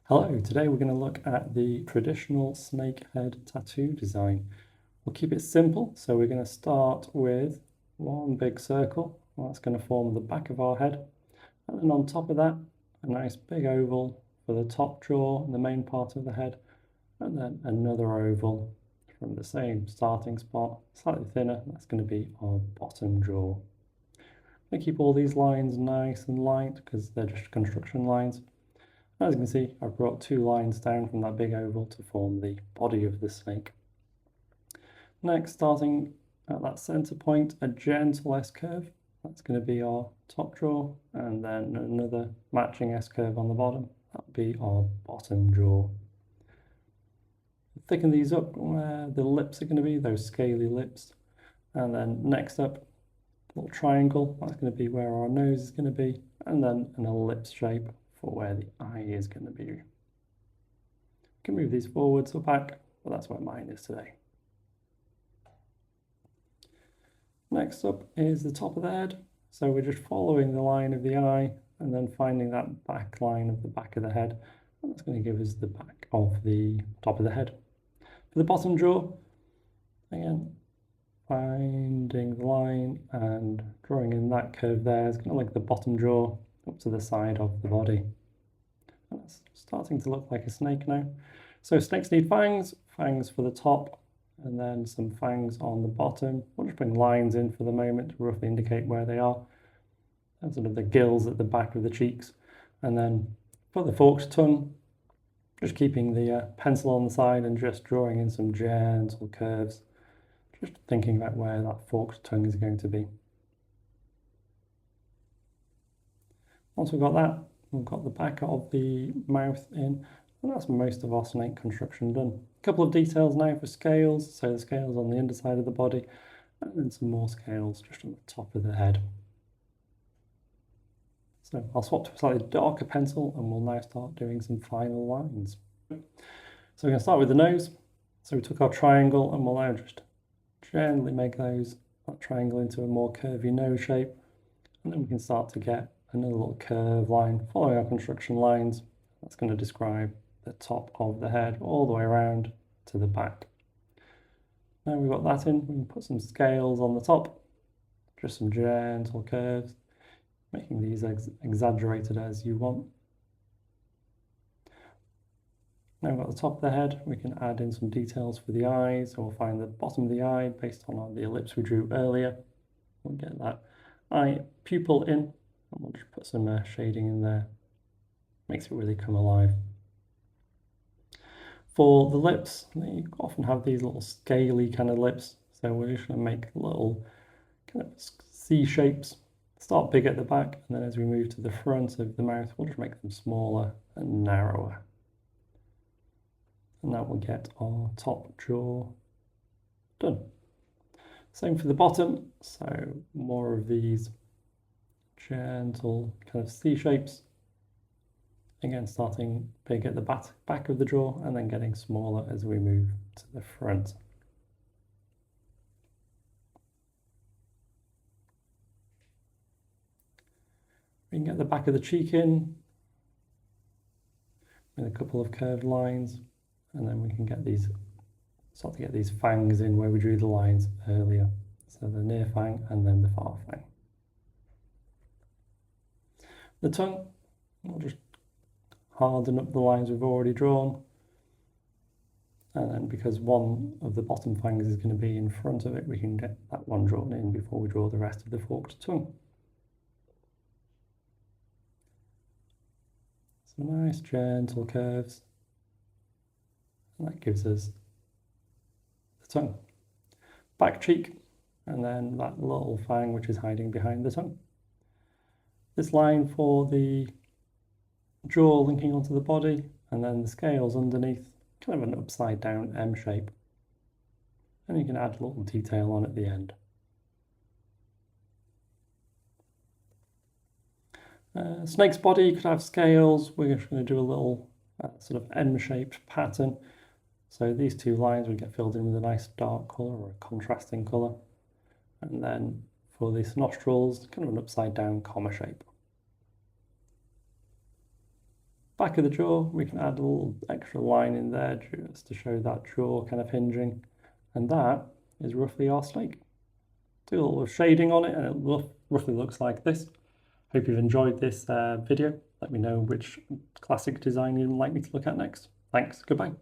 Hello, today we're going to look at the traditional snake head tattoo design. We'll keep it simple, so we're going to start with one big circle. That's going to form the back of our head. And then on top of that, a nice big oval for the top jaw and the main part of the head. And then another oval from the same starting spot, slightly thinner. That's going to be our bottom jaw. I'm going to keep all these lines nice and light because they're just construction lines. As you can see, I've brought two lines down from that big oval to form the body of the snake. Next, starting at that center point, a gentle S-curve. That's going to be our top jaw, and then another matching S-curve on the bottom. That'll be our bottom jaw. Thicken these up where the lips are going to be, those scaly lips. And then next up, a little triangle. That's going to be where our nose is going to be, and then an ellipse shape for where the eye is going to be. You can move these forwards or back, but that's where mine is today. Next up is the top of the head. So we're just following the line of the eye and then finding that back line of the back of the head. And that's going to give us the back of the top of the head. For the bottom jaw, again, finding the line and drawing in that curve there. It's kind of like the bottom jaw up to the side of the body. That's starting to look like a snake now. So snakes need fangs, fangs for the top, and then some fangs on the bottom. We'll just bring lines in for the moment to roughly indicate where they are. And sort of the gills at the back of the cheeks. And then for the forked tongue, just keeping the pencil on the side and just drawing in some gentle curves. Just thinking about where that forked tongue is going to be. Once we've got that, we've got the back of the mouth in, and that's most of our snake construction done. A couple of details now for scales, so the scales on the underside of the body, and then some more scales just on the top of the head. So I'll swap to a slightly darker pencil, and we'll now start doing some final lines. So we're going to start with the nose. So we took our triangle, and we'll now just gently make that triangle into a more curvy nose shape, and then we can start to get another little curve line following our construction lines. That's going to describe the top of the head all the way around to the back. Now we've got that in, we can put some scales on the top, just some gentle curves, making these exaggerated as you want. Now we've got the top of the head, we can add in some details for the eyes, so we'll find the bottom of the eye based on the ellipse we drew earlier. We'll get that eye pupil in, and we'll just put some shading in there. Makes it really come alive. For the lips, you often have these little scaly kind of lips, so we're just going to make little kind of C shapes. Start big at the back, and then as we move to the front of the mouth, we'll just make them smaller and narrower. And that will get our top jaw done. Same for the bottom, so more of these gentle kind of C shapes. Again, starting big at the back of the jaw and then getting smaller as we move to the front. We can get the back of the cheek in with a couple of curved lines, and then we can get start to get these fangs in where we drew the lines earlier. So the near fang and then the far fang. The tongue, we'll just harden up the lines we've already drawn, and then because one of the bottom fangs is going to be in front of it, we can get that one drawn in before we draw the rest of the forked tongue. Some nice gentle curves, and that gives us the tongue. Back cheek, and then that little fang which is hiding behind the tongue. This line for the jaw linking onto the body, and then the scales underneath, kind of an upside down M shape. And you can add a little detail on at the end. Snake's body could have scales. We're just going to do a little sort of M-shaped pattern. So these two lines would get filled in with a nice dark colour or a contrasting colour. And then for these nostrils, kind of an upside down comma shape. Back of the jaw, we can add a little extra line in there just to show that jaw kind of hinging. And that is roughly our snake. Do a little shading on it and it roughly looks like this. Hope you've enjoyed this video. Let me know which classic design you'd like me to look at next. Thanks, goodbye.